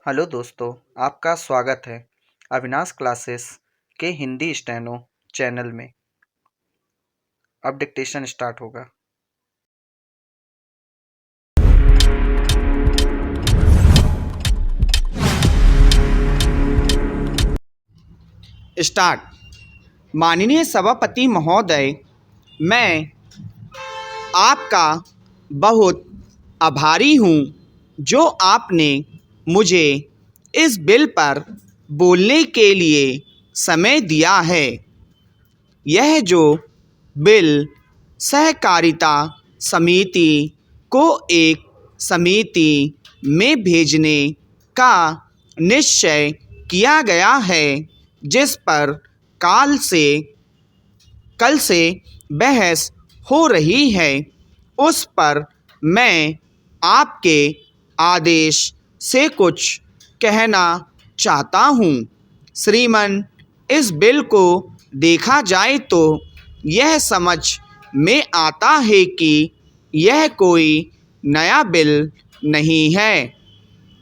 Hello दोस्तों, आपका स्वागत है अविनाश क्लासेस के हिंदी स्टेनो चैनल में। अब डिक्टेशन स्टार्ट होगा। स्टार्ट। माननीय सभापति महोदय, मैं आपका बहुत आभारी हूँ जो आपने मुझे इस बिल पर बोलने के लिए समय दिया है। यह जो बिल सहकारिता समिति को एक समिति में भेजने का निश्चय किया गया है, जिस पर कल से बहस हो रही है, उस पर मैं आपके आदेश से कुछ कहना चाहता हूँ। श्रीमान, इस बिल को देखा जाए तो यह समझ में आता है कि यह कोई नया बिल नहीं है,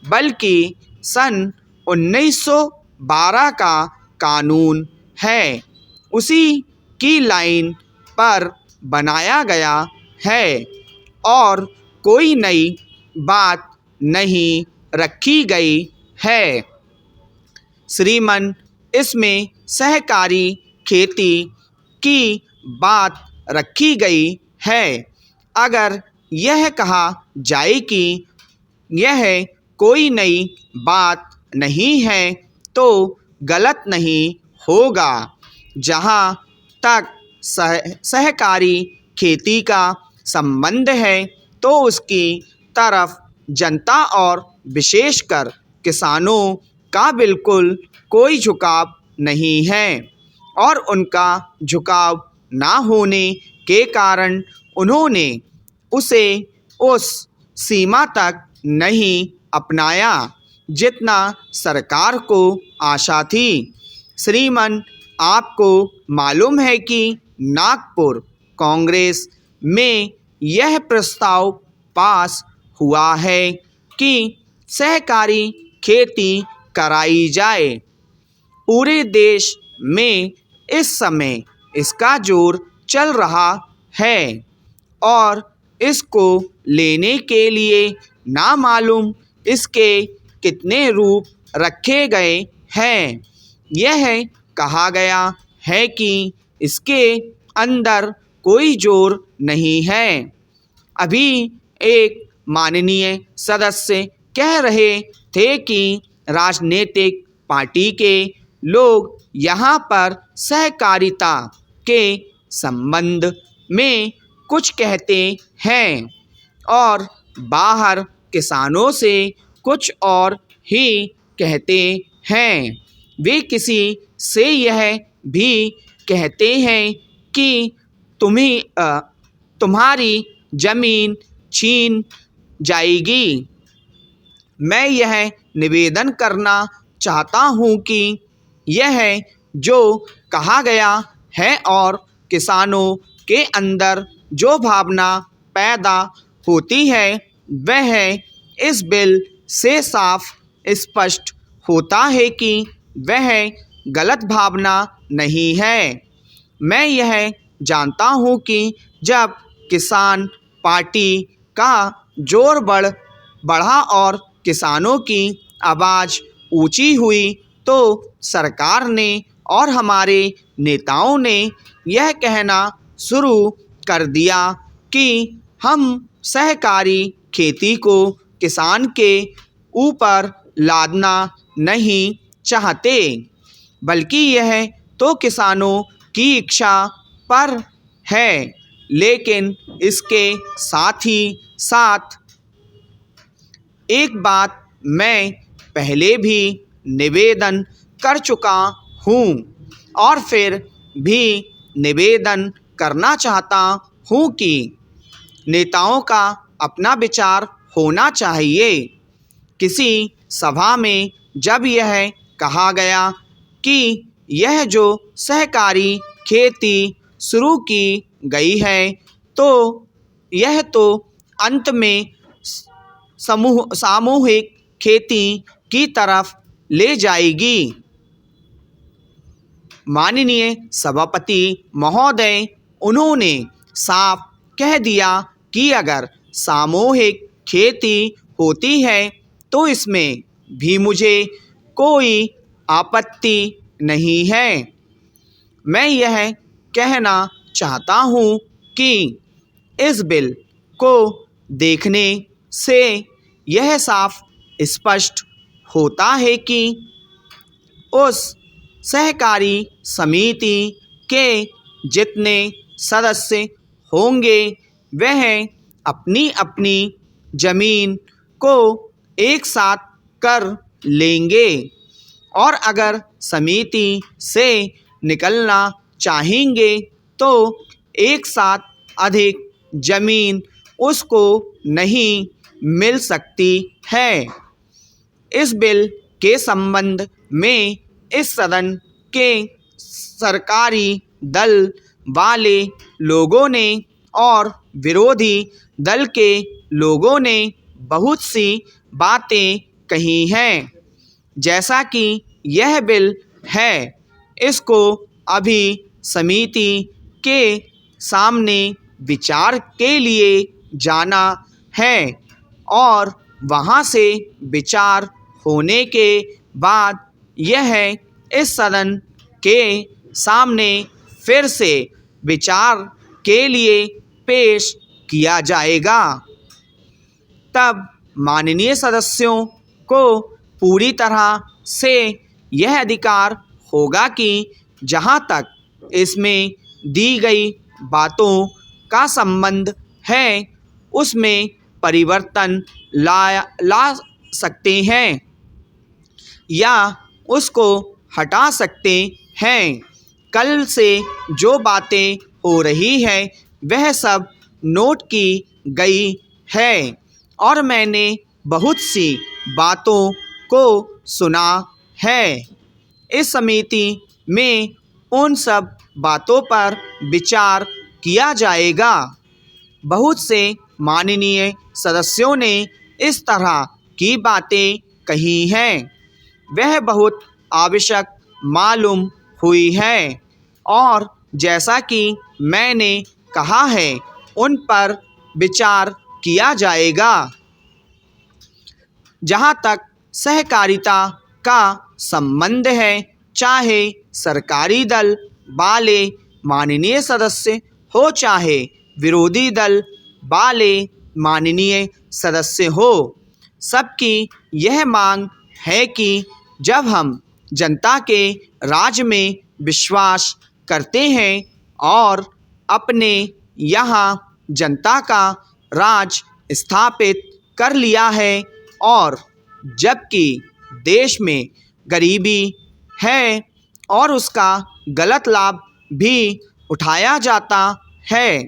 बल्कि सन 1912 का कानून है। उसी की लाइन पर बनाया गया है और कोई नई बात नहीं रखी गई है। श्रीमान, इसमें सहकारी खेती की बात रखी गई है। अगर यह कहा जाए कि यह कोई नई बात नहीं है तो गलत नहीं होगा। जहाँ तक सहकारी खेती का संबंध है तो उसकी तरफ जनता और विशेषकर किसानों का बिल्कुल कोई झुकाव नहीं है और उनका झुकाव ना होने के कारण उन्होंने उसे उस सीमा तक नहीं अपनाया जितना सरकार को आशा थी। श्रीमान, आपको मालूम है कि नागपुर कांग्रेस में यह प्रस्ताव पास हुआ है कि सहकारी खेती कराई जाए। पूरे देश में इस समय इसका जोर चल रहा है और इसको लेने के लिए ना मालूम इसके कितने रूप रखे गए हैं। यह कहा गया है कि इसके अंदर कोई जोर नहीं है। अभी एक माननीय सदस्य कह रहे थे कि राजनीतिक पार्टी के लोग यहाँ पर सहकारिता के संबंध में कुछ कहते हैं और बाहर किसानों से कुछ और ही कहते हैं। वे किसी से यह भी कहते हैं कि तुम्हारी ज़मीन छीन जाएगी। मैं यह निवेदन करना चाहता हूँ कि यह जो कहा गया है और किसानों के अंदर जो भावना पैदा होती है वह इस बिल से साफ स्पष्ट होता है कि वह गलत भावना नहीं है। मैं यह जानता हूँ कि जब किसान पार्टी का जोर बढ़ा और किसानों की आवाज़ ऊंची हुई तो सरकार ने और हमारे नेताओं ने यह कहना शुरू कर दिया कि हम सहकारी खेती को किसान के ऊपर लादना नहीं चाहते, बल्कि यह तो किसानों की इच्छा पर है। लेकिन इसके साथ ही साथ एक बात मैं पहले भी निवेदन कर चुका हूँ और फिर भी निवेदन करना चाहता हूँ कि नेताओं का अपना विचार होना चाहिए। किसी सभा में जब यह कहा गया कि यह जो सहकारी खेती शुरू की गई है तो यह तो अंत में सामूहिक खेती की तरफ ले जाएगी। माननीय सभापति महोदय, उन्होंने साफ कह दिया कि अगर सामूहिक खेती होती है तो इसमें भी मुझे कोई आपत्ति नहीं है। मैं यह कहना चाहता हूँ कि इस बिल को देखने से यह साफ स्पष्ट होता है कि उस सहकारी समिति के जितने सदस्य होंगे वह अपनी अपनी ज़मीन को एक साथ कर लेंगे और अगर समिति से निकलना चाहेंगे तो एक साथ अधिक ज़मीन उसको नहीं मिल सकती है। इस बिल के संबंध में इस सदन के सरकारी दल वाले लोगों ने और विरोधी दल के लोगों ने बहुत सी बातें कही हैं। जैसा कि यह बिल है, इसको अभी समिति के सामने विचार के लिए जाना है और वहाँ से विचार होने के बाद यह इस सदन के सामने फिर से विचार के लिए पेश किया जाएगा। तब माननीय सदस्यों को पूरी तरह से यह अधिकार होगा कि जहाँ तक इसमें दी गई बातों का संबंध है उसमें परिवर्तन ला सकते हैं या उसको हटा सकते हैं। कल से जो बातें हो रही है वह सब नोट की गई है और मैंने बहुत सी बातों को सुना है। इस समिति में उन सब बातों पर विचार किया जाएगा। बहुत से माननीय सदस्यों ने इस तरह की बातें कही हैं, वह बहुत आवश्यक मालूम हुई है और जैसा कि मैंने कहा है उन पर विचार किया जाएगा। जहाँ तक सहकारिता का संबंध है, चाहे सरकारी दल वाले माननीय सदस्य हो चाहे विरोधी दल वाले माननीय सदस्य हो, सबकी यह मांग है कि जब हम जनता के राज में विश्वास करते हैं और अपने यहाँ जनता का राज स्थापित कर लिया है और जबकि देश में गरीबी है और उसका गलत लाभ भी उठाया जाता है,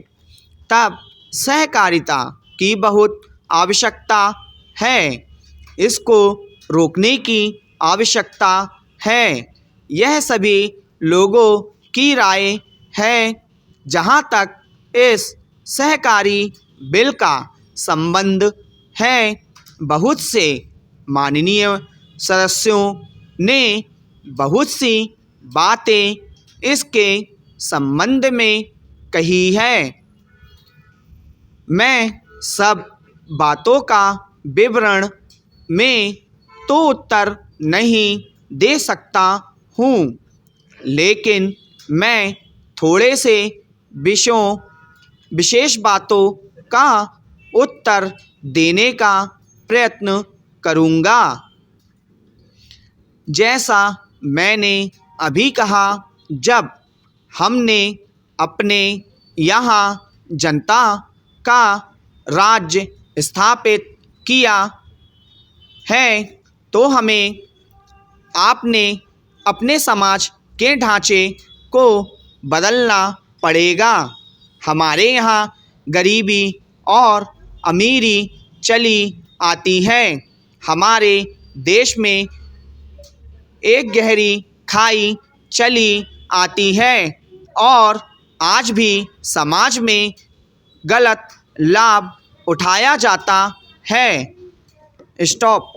तब सहकारिता की बहुत आवश्यकता है। इसको रोकने की आवश्यकता है। यह सभी लोगों की राय है। जहाँ तक इस सहकारी बिल का संबंध है, बहुत से माननीय सदस्यों ने बहुत सी बातें इसके संबंध में कही है। मैं सब बातों का विवरण में तो उत्तर नहीं दे सकता हूँ, लेकिन मैं थोड़े से विशेष बातों का उत्तर देने का प्रयत्न करूँगा। जैसा मैंने अभी कहा, जब हमने अपने यहाँ जनता का राज्य स्थापित किया है तो हमें अपने समाज के ढांचे को बदलना पड़ेगा। हमारे यहाँ गरीबी और अमीरी चली आती है। हमारे देश में एक गहरी खाई चली आती है और आज भी समाज में गलत लाभ उठाया जाता है। स्टॉप।